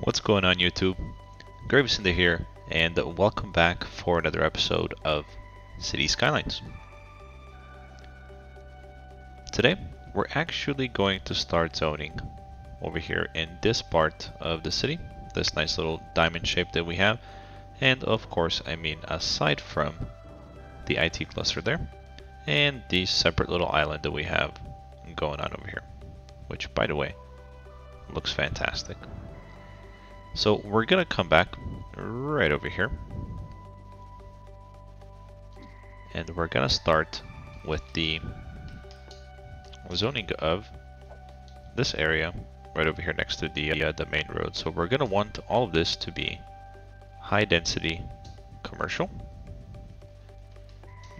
What's going on YouTube? GraveCinder here, and welcome back for another episode of Cities Skylines. Today, we're actually going to start zoning over here in this part of the city, this nice little diamond shape that we have, and of course, aside from the IT cluster there, and the separate little island that we have going on over here, which, by the way, looks fantastic. So we're gonna come back right over here, and we're gonna start with the zoning of this area right over here next to the main road. So we're gonna want all of this to be high density commercial.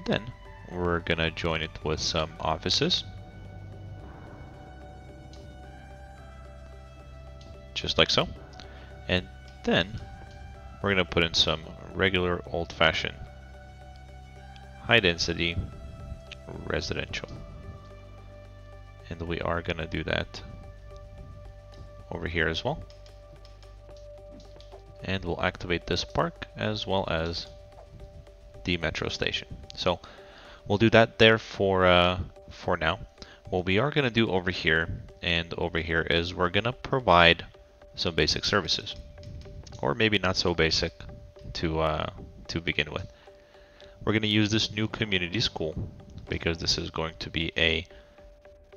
Then we're gonna join it with some offices, just like so. And then we're going to put in some regular old-fashioned high-density residential. And we are going to do that over here as well. And we'll activate this park as well as the metro station. So we'll do that there for now. What we are going to do over here and over here is we're going to provide some basic services, or maybe not so basic to begin with. We're going to use this new community school because this is going to be a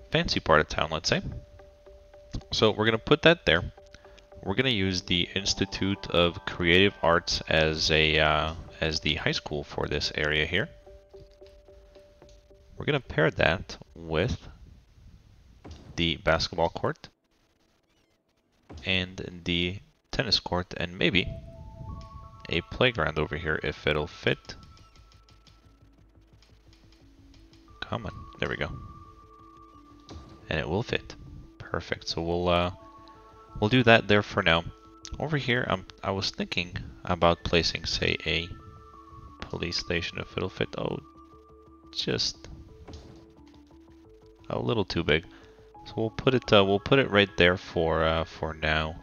fancy part of town, let's say. So we're going to put that there. We're going to use the Institute of Creative Arts as the high school for this area here. We're going to pair that with the basketball court and the tennis court, and maybe a playground over here if it'll fit. Come on, there we go. And it will fit. Perfect. So we'll do that there for now. Over here, I was thinking about placing, say, a police station if it'll fit. Oh, just a little too big. So we'll put it right there for now.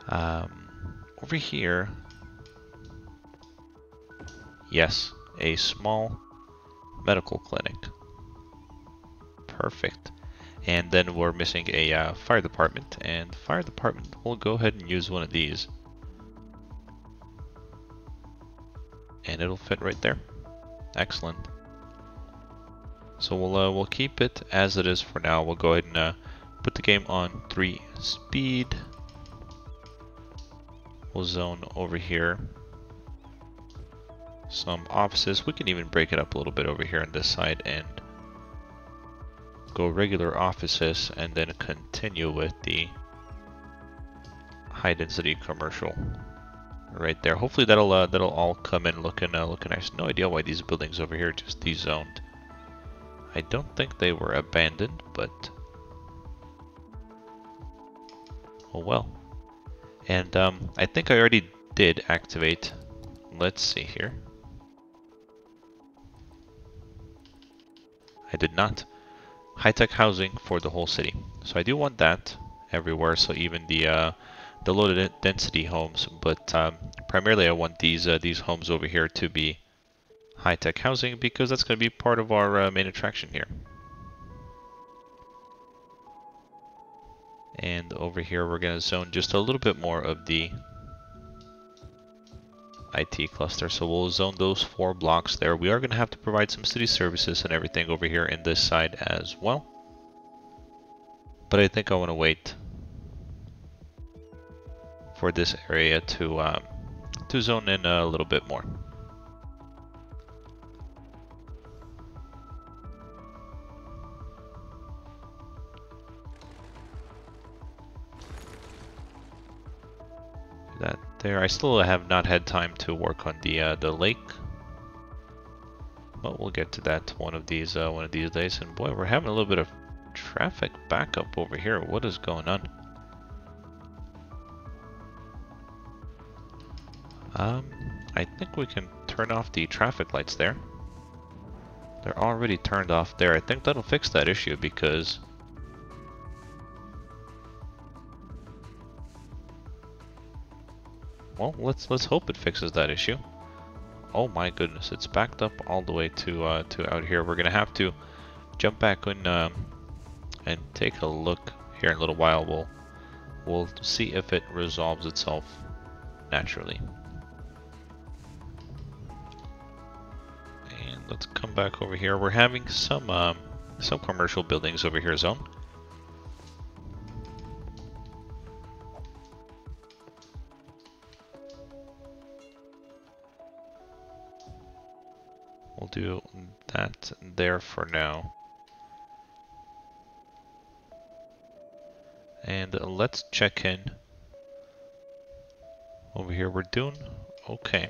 Over here, yes, a small medical clinic. Perfect. And then we're missing a fire department, and fire department, we'll go ahead and use one of these, and it'll fit right there. Excellent. So we'll keep it as it is for now. We'll go ahead and put the game on 3 speed. We'll zone over here some offices. We can even break it up a little bit over here on this side and go regular offices, and then continue with the high density commercial right there. Hopefully that'll all come in looking nice. No idea why these buildings over here just dezoned. I don't think they were abandoned, but oh well. And I think I already did activate. Let's see here. I did not. High-tech housing for the whole city. So I do want that everywhere. So even the low density homes, but primarily I want these homes over here to be high-tech housing because that's going to be part of our main attraction here. And over here we're going to zone just a little bit more of the IT cluster. So we'll zone those 4 blocks there. We are going to have to provide some city services and everything over here in this side as well. But I think I want to wait for this area to zone in a little bit more. That there. I still have not had time to work on the lake, but we'll get to that one of these days. And boy, we're having a little bit of traffic backup over here. What is going on? I think we can turn off the traffic lights there. They're already turned off there. I think that'll fix that issue because Well, let's hope it fixes that issue. Oh my goodness, it's backed up all the way to out here. We're gonna have to jump back in and take a look here in a little while. We'll see if it resolves itself naturally. And let's come back over here. We're having some commercial buildings over here, zone. We'll do that there for now. And let's check in over here. We're doing okay.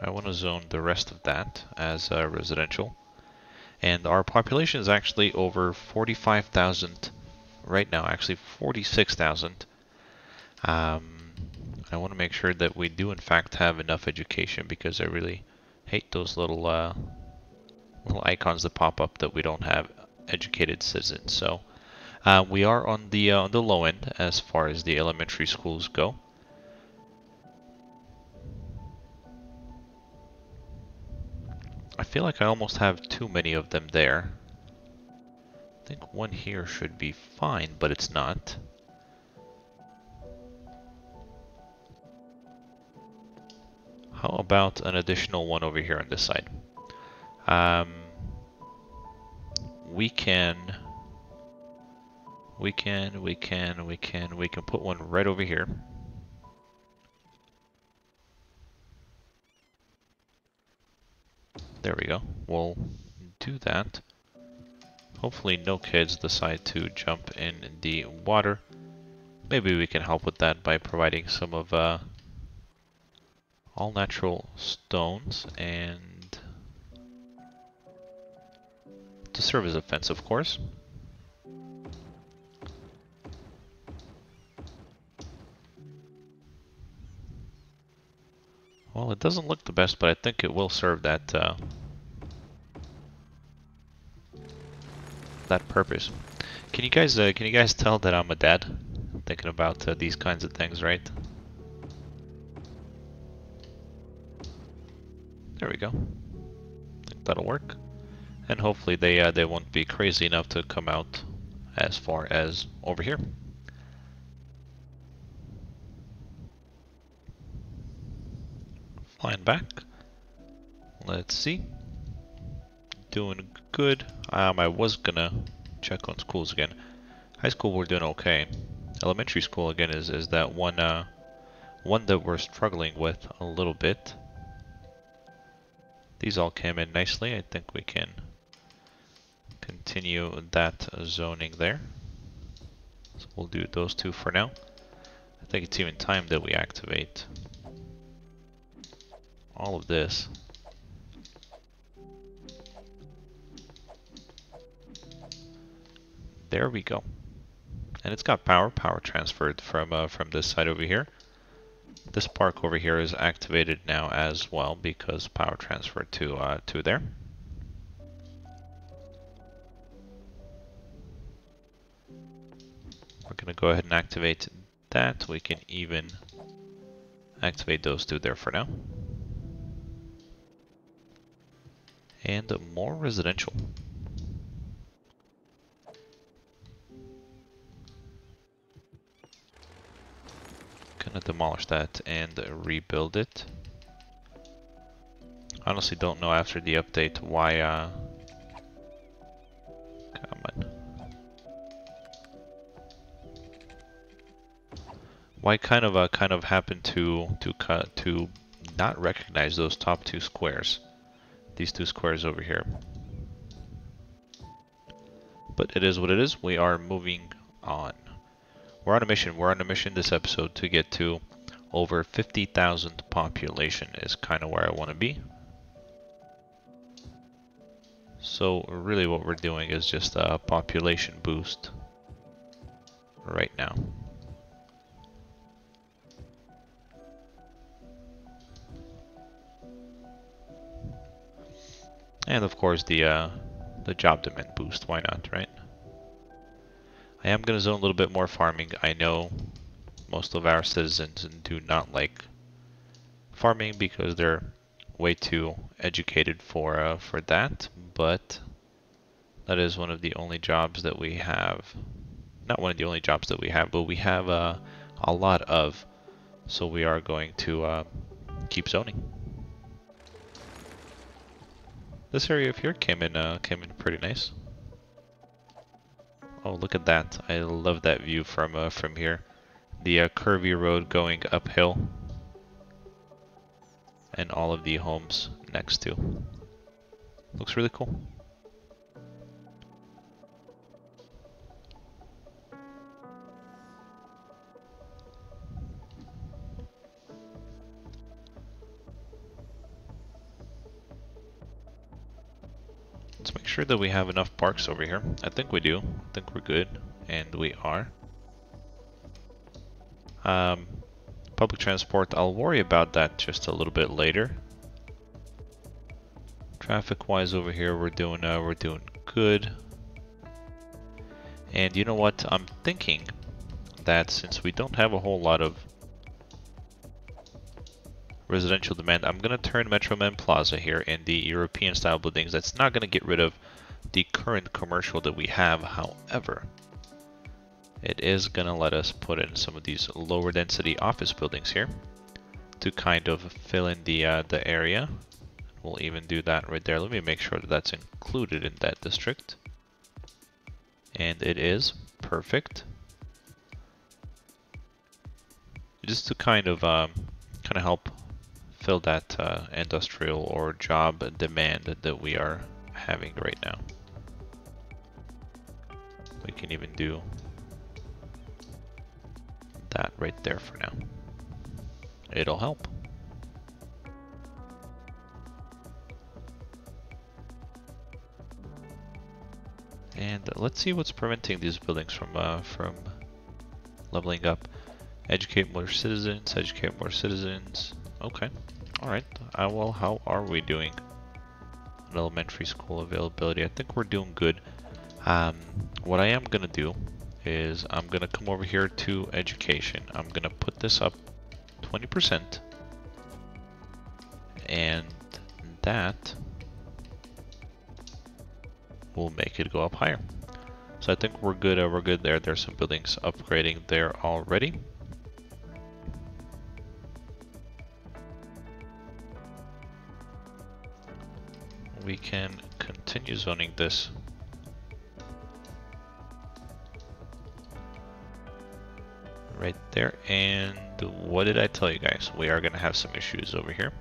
I want to zone the rest of that as residential. And our population is actually over 45,000 right now, actually 46,000. I want to make sure that we do in fact have enough education, because I really hate those little icons that pop up that we don't have educated citizens. So we are on the low end as far as the elementary schools go. I feel like I almost have too many of them there. I think one here should be fine, but it's not. How about an additional one over here on this side? We can put one right over here. There we go. We'll do that. Hopefully no kids decide to jump in the water. Maybe we can help with that by providing some of all natural stones, and to serve as a fence, of course. Well, it doesn't look the best, but I think it will serve that that purpose. Can you guys tell that I'm a dad? Thinking about these kinds of things, right? There we go. I think that'll work, and hopefully they won't be crazy enough to come out as far as over here. Flying back. Let's see. Doing good. I was gonna check on schools again. High school we're doing okay. Elementary school again is that one that we're struggling with a little bit. These all came in nicely. I think we can continue that zoning there. So we'll do those two for now. I think it's even time that we activate all of this. There we go. And it's got power transferred from this side over here. This park over here is activated now as well, because power transferred to there. We're gonna go ahead and activate that. We can even activate those two there for now. And more residential. Gonna demolish that and rebuild it. Honestly don't know after the update why come on. Why kind of happened to not recognize those top two squares. These two squares over here. But it is what it is. We are moving on. We're on a mission. We're on a mission this episode to get to over 50,000 population is kind of where I want to be. So really what we're doing is just a population boost right now. And of course the job demand boost, why not, right? I am going to zone a little bit more farming. I know most of our citizens do not like farming because they're way too educated for that, but that is one of the only jobs that we have. Not one of the only jobs that we have, but we have a lot of. So we are going to keep zoning. This area here came in pretty nice. Oh, look at that! I love that view from here. The curvy road going uphill, and all of the homes next to. Looks really cool. Let's make sure that we have enough parks over here. I think we do. I think we're good, and we are. Public transport, I'll worry about that just a little bit later. Traffic-wise over here, we're doing good. And you know what? I'm thinking that since we don't have a whole lot of residential demand, I'm gonna turn Metroman Plaza here in the European style buildings. That's not gonna get rid of the current commercial that we have. However, it is gonna let us put in some of these lower density office buildings here to kind of fill in the area. We'll even do that right there. Let me make sure that that's included in that district. And it is perfect. Just to kind of help fill that industrial or job demand that we are having right now. We can even do that right there for now. It'll help. And let's see what's preventing these buildings from leveling up. Educate more citizens, educate more citizens. Okay, alright. Well, how are we doing on elementary school availability? I think we're doing good. What I am gonna do is I'm gonna come over here to education. I'm gonna put this up 20%, and that will make it go up higher. So I think we're good. We're good there. There's some buildings upgrading there already. We can continue zoning this. Right there. And what did I tell you guys? We are going to have some issues over here.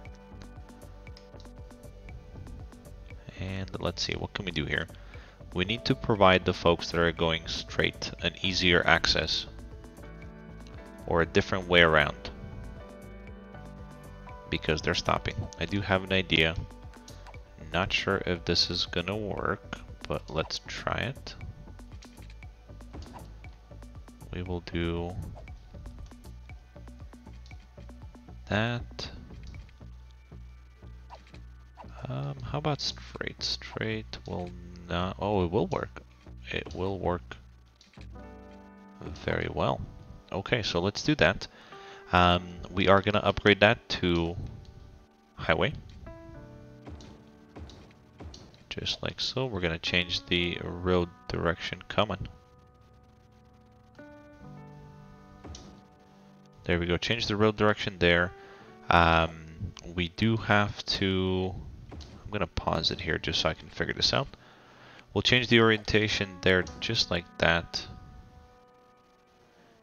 And let's see, what can we do here? We need to provide the folks that are going straight an easier access or a different way around because they're stopping. I do have an idea. Not sure if this is gonna work, but let's try it. We will do that. How about straight? Straight will not. Oh, it will work. It will work very well. Okay, so let's do that. We are gonna upgrade that to highway. Just like so. We're gonna change the road direction coming. There we go. Change the road direction there. We do have to. I'm gonna pause it here just so I can figure this out. We'll change the orientation there just like that.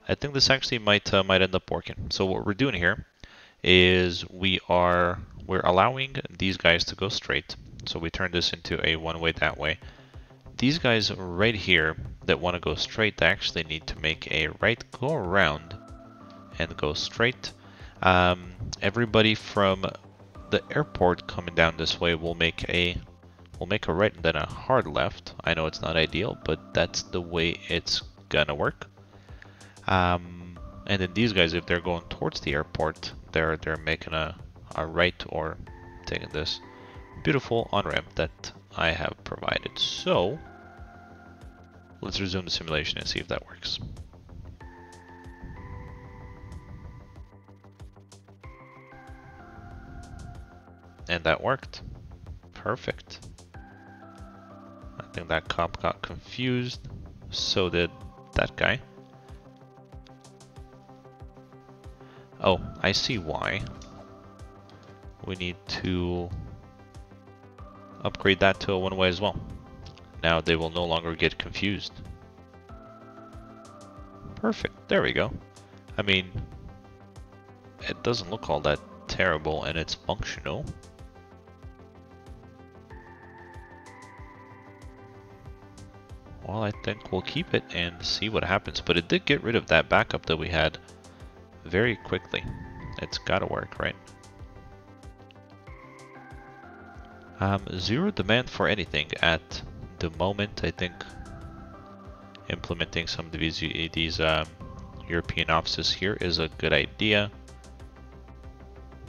I think this actually might end up working. So what we're doing here is we're allowing these guys to go straight. So we turn this into a one-way that way. These guys right here that want to go straight, they actually need to make a right go around and go straight. Everybody from the airport coming down this way will make a right and then a hard left. I know it's not ideal, but that's the way it's gonna work. And then these guys, if they're going towards the airport, they're making a right or taking this beautiful on-ramp that I have provided. So let's resume the simulation and see if that works. And that worked. Perfect. I think that cop got confused. So did that guy. Oh, I see why. We need to upgrade that to a one-way as well. Now they will no longer get confused. Perfect. There we go. I mean, it doesn't look all that terrible and it's functional. Well, I think we'll keep it and see what happens. But it did get rid of that backup that we had very quickly. It's gotta work, right? Zero demand for anything at the moment. I think implementing some of these European offices here is a good idea.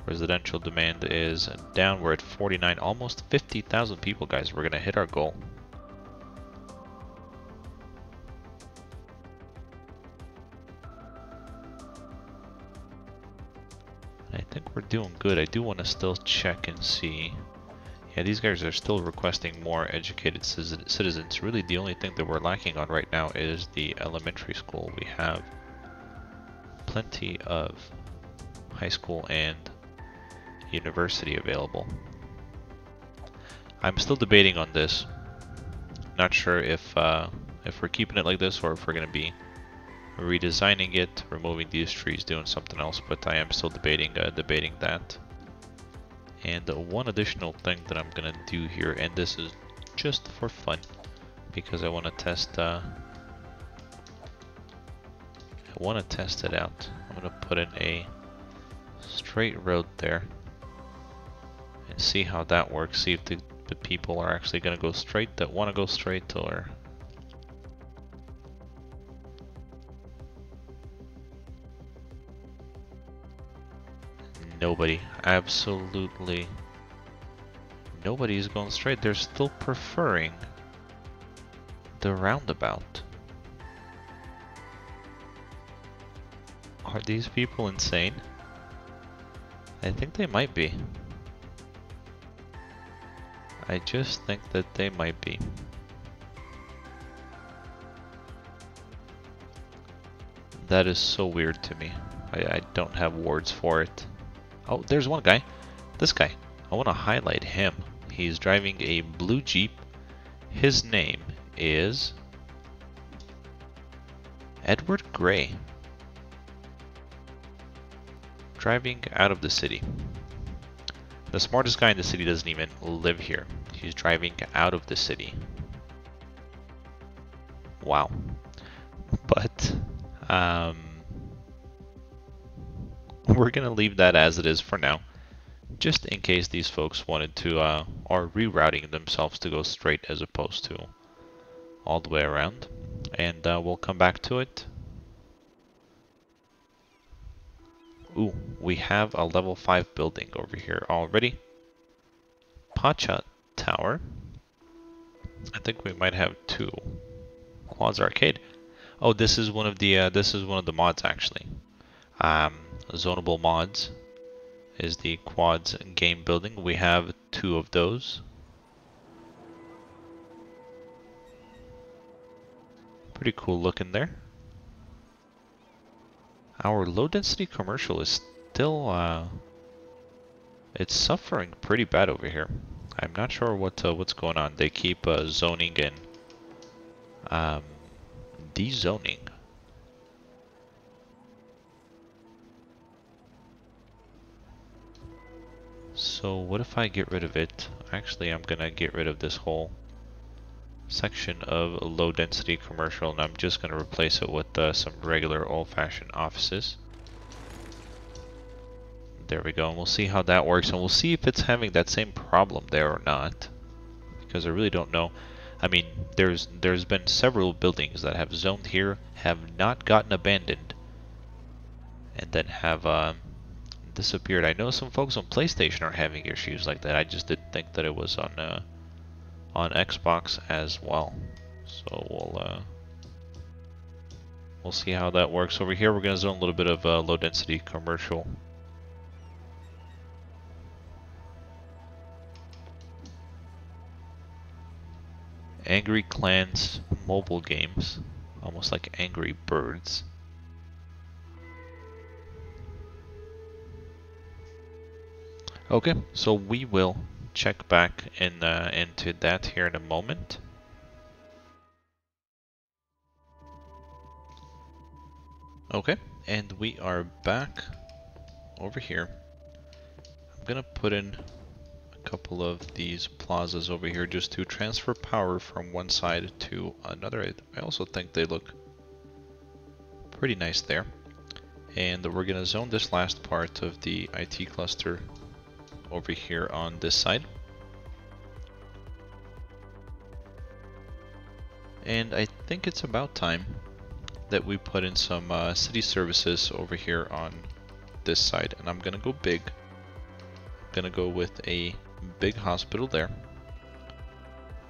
Residential demand is down. We're at 49, almost 50,000 people, guys. We're gonna hit our goal. I think we're doing good. I do want to still check and see. Yeah, these guys are still requesting more educated citizens. Really, the only thing that we're lacking on right now is the elementary school. We have plenty of high school and university available. I'm still debating on this. Not sure if we're keeping it like this or if we're going to be redesigning it, removing these trees, doing something else. But I am still debating that. And one additional thing that I'm gonna do here, and this is just for fun, because I want to test. I want to test it out. I'm gonna put in a straight road there and see how that works. See if the people are actually gonna go straight that want to go straight, or nobody. Absolutely nobody is going straight. They're still preferring the roundabout. Are these people insane? I think they might be. I just think that they might be. That is so weird to me. I don't have words for it. Oh, there's one guy. This guy. I want to highlight him. He's driving a blue Jeep. His name is Edward Gray. Driving out of the city. The smartest guy in the city doesn't even live here. He's driving out of the city. Wow. But we're gonna leave that as it is for now, just in case these folks wanted to are rerouting themselves to go straight as opposed to all the way around. And we'll come back to it. Ooh, we have a level 5 building over here already. Pacha Tower. I think we might have 2. Quads Arcade. Oh, this is one of the mods actually. Zonable mods is the quads game building. We have 2 of those. Pretty cool looking there. Our low density commercial is still it's suffering pretty bad over here. I'm not sure what's going on. They keep zoning and dezoning. So what if I get rid of it? Actually, I'm gonna get rid of this whole section of low density commercial, and I'm just gonna replace it with some regular old-fashioned offices. There we go, and we'll see how that works, and we'll see if it's having that same problem there or not, because I really don't know. I mean, there's been several buildings that have zoned here, have not gotten abandoned, and then have disappeared. I know some folks on PlayStation are having issues like that. I just didn't think that it was on Xbox as well. So we'll see how that works. Over here, we're gonna zone a little bit of low density commercial. Angry Clans mobile games. Almost like Angry Birds. Okay, so we will check back into that here in a moment. Okay, and we are back over here. I'm gonna put in a couple of these plazas over here just to transfer power from one side to another. I also think they look pretty nice there. And we're gonna zone this last part of the IT cluster over here on this side. And I think it's about time that we put in some city services over here on this side. And I'm gonna go big. I'm gonna go with a big hospital there.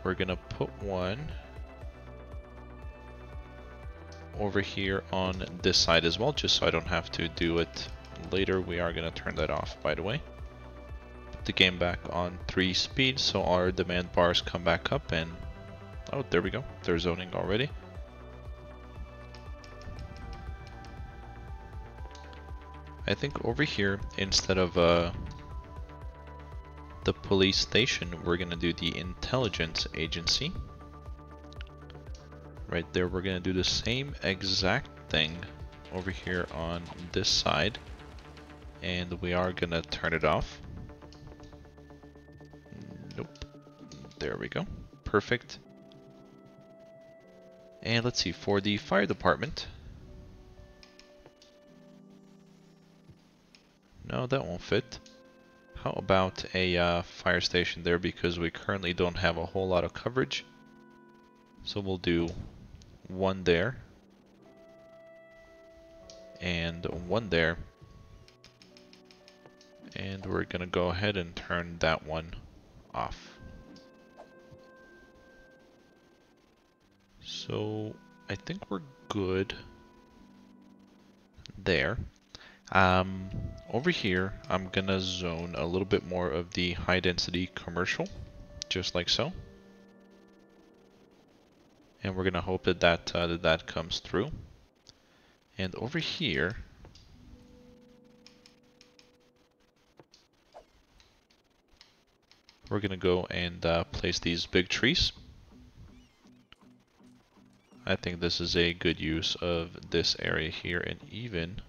We're gonna put one over here on this side as well, just so I don't have to do it later. We are gonna turn that off, by the way. Put the game back on 3 speed so our demand bars come back up, and oh, there we go. They're zoning already. I think over here, instead of the police station, we're gonna do the intelligence agency. Right there, we're gonna do the same exact thing over here on this side, and we are gonna turn it off. Nope. There we go. Perfect. And let's see, for the fire department. No, that won't fit. How about a fire station there, because we currently don't have a whole lot of coverage. So we'll do one there. And one there. And we're gonna go ahead and turn that one off. So I think we're good there. Over here, I'm gonna zone a little bit more of the high density commercial, just like so. And we're gonna hope that that comes through. And over here, we're gonna go and place these big trees. I think this is a good use of this area here, and even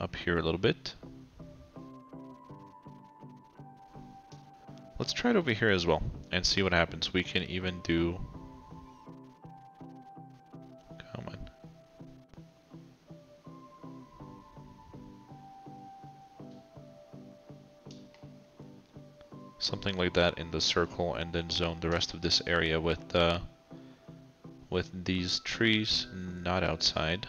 up here a little bit. Let's try it over here as well and see what happens. We can even do, come on, something like that in the circle, and then zone the rest of this area with these trees, not outside.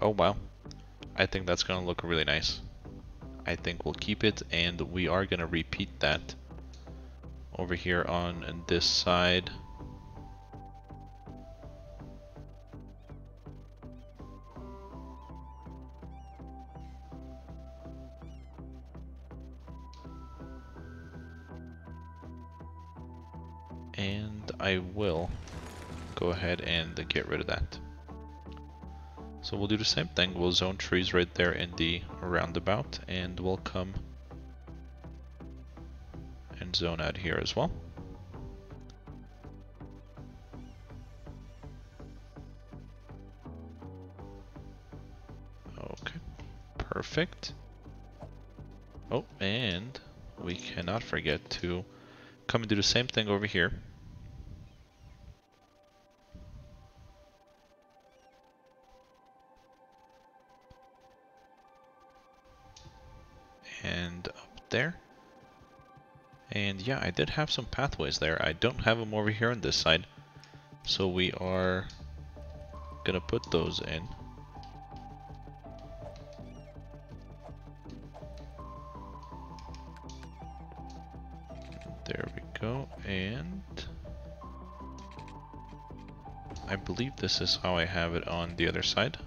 Oh wow, I think that's gonna look really nice. I think we'll keep it, and we are gonna repeat that over here on this side. And I will go ahead and get rid of that. So we'll do the same thing. We'll zone trees right there in the roundabout, and we'll come and zone out here as well. Okay, perfect. Oh, and we cannot forget to come and do the same thing over here. And up there. And yeah, I did have some pathways there. I don't have them over here on this side. So we are gonna put those in. believe this is how I have it on the other side.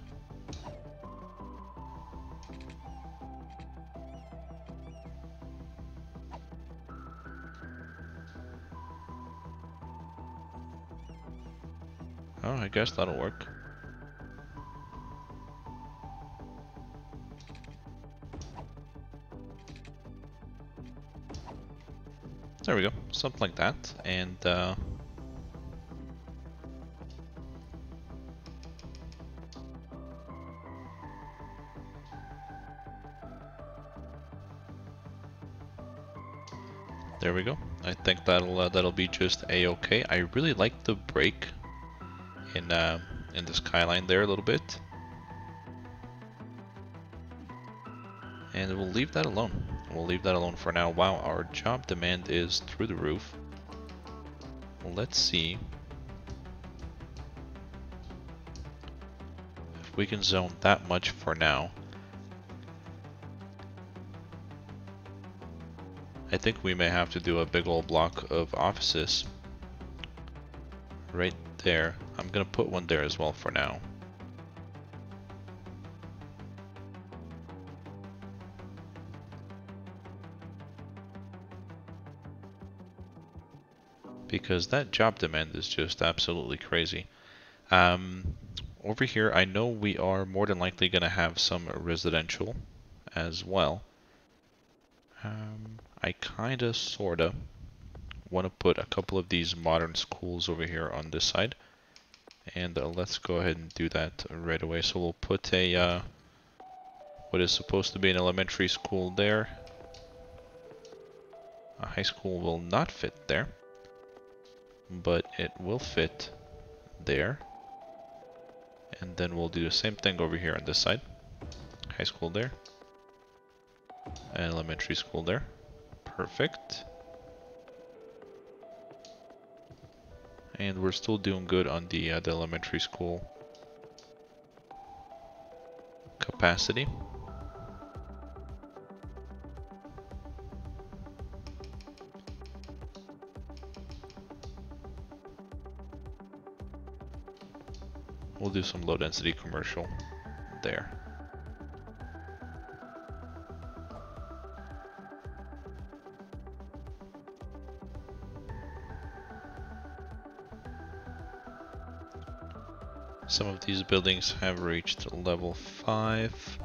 Oh, I guess that'll work. There we go, something like that, and there we go. I think that'll be just a-okay. I really like the break in the skyline there a little bit, and we'll leave that alone. We'll leave that alone for now. Wow, our job demand is through the roof. Let's see if we can zone that much for now. I think we may have to do a big old block of offices right there. I'm gonna put one there as well for now. Because that job demand is just absolutely crazy. Over here, I know we are more than likely going to have some residential as well. I kind of, sort of, want to put a couple of these modern schools over here on this side. And let's go ahead and do that right away. So we'll put a, what is supposed to be an elementary school there. A high school will not fit there, but it will fit there. And then we'll do the same thing over here on this side. High school there. And elementary school there. Perfect. And we're still doing good on the elementary school capacity. We'll do some low density commercial there. Some of these buildings have reached level 5.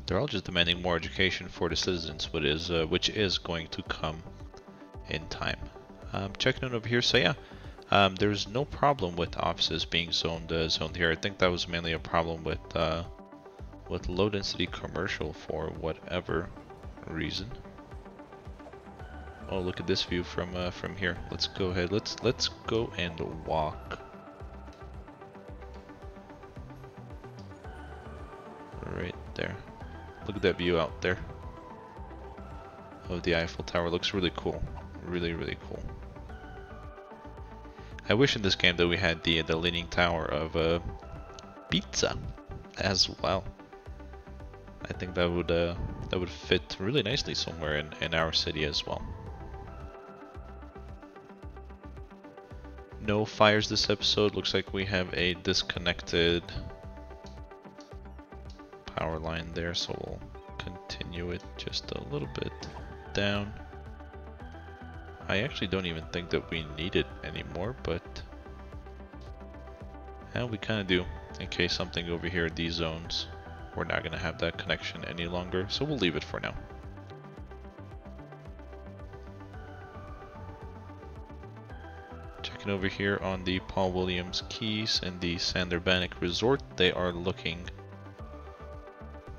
They're all just demanding more education for the citizens, which is going to come in time. Checking out over here, so yeah, there's no problem with offices being zoned here. I think that was mainly a problem with low density commercial for whatever reason. Oh, look at this view from here. Let's go ahead. Let's go and walk. Right there. Look at that view out there of the Eiffel Tower. Looks really cool. Really, really cool. I wish in this game that we had the leaning tower of pizza as well. I think that would fit really nicely somewhere in our city as well. No fires this episode. Looks like we have a disconnected power line there, so we'll continue it just a little bit down. I actually don't even think that we need it anymore, but we kind of do, in case something over here in these zones, we're not going to have that connection any longer, so we'll leave it for now. Checking over here on the Paul Williams Keys and the Sander Bannock Resort, they are looking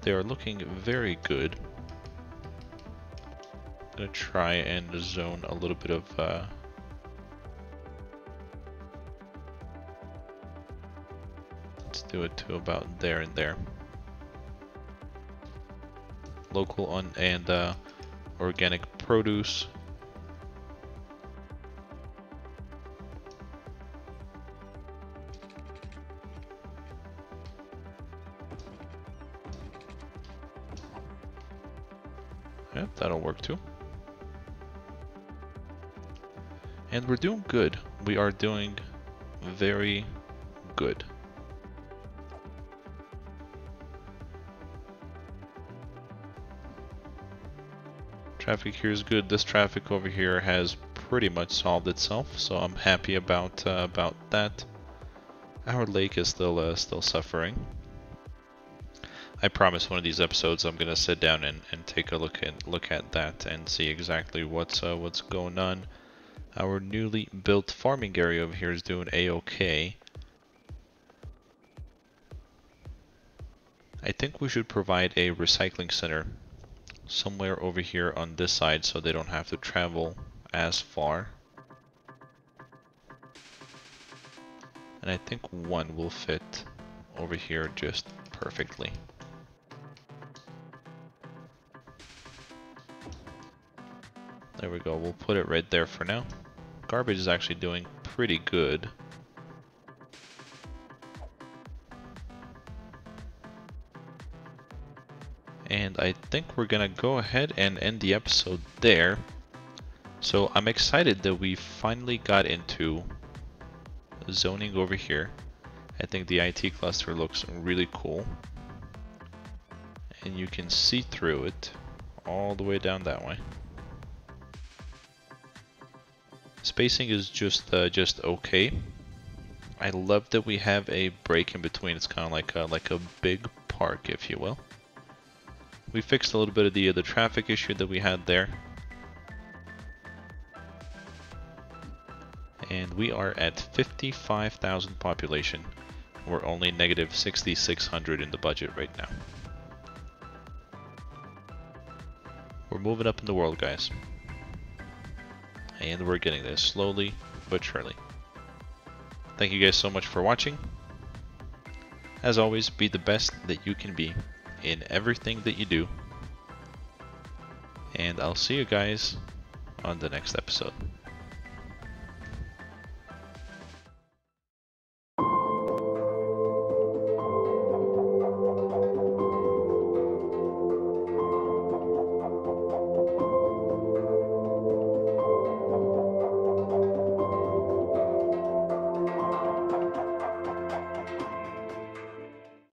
very good. I'm gonna try and zone a little bit of let's do it to about there and there. Local and organic produce. Yep, that'll work too. And we're doing good. We are doing very good. Traffic here is good. This traffic over here has pretty much solved itself, so I'm happy about that. Our lake is still suffering. I promise one of these episodes I'm gonna sit down and take a look at that and see exactly what's going on. Our newly built farming area over here is doing a-okay. I think we should provide a recycling center somewhere over here on this side so they don't have to travel as far. And I think one will fit over here just perfectly. There we go, we'll put it right there for now. Garbage is actually doing pretty good. And I think we're gonna go ahead and end the episode there. So I'm excited that we finally got into zoning over here. I think the IT cluster looks really cool. And you can see through it all the way down that way. Spacing is just okay. I love that we have a break in between. It's kind of like a big park, if you will. We fixed a little bit of the traffic issue that we had there. And we are at 55,000 population. We're only negative 6,600 in the budget right now. We're moving up in the world, guys. And we're getting there slowly but surely. Thank you guys so much for watching. As always, be the best that you can be in everything that you do. And I'll see you guys on the next episode.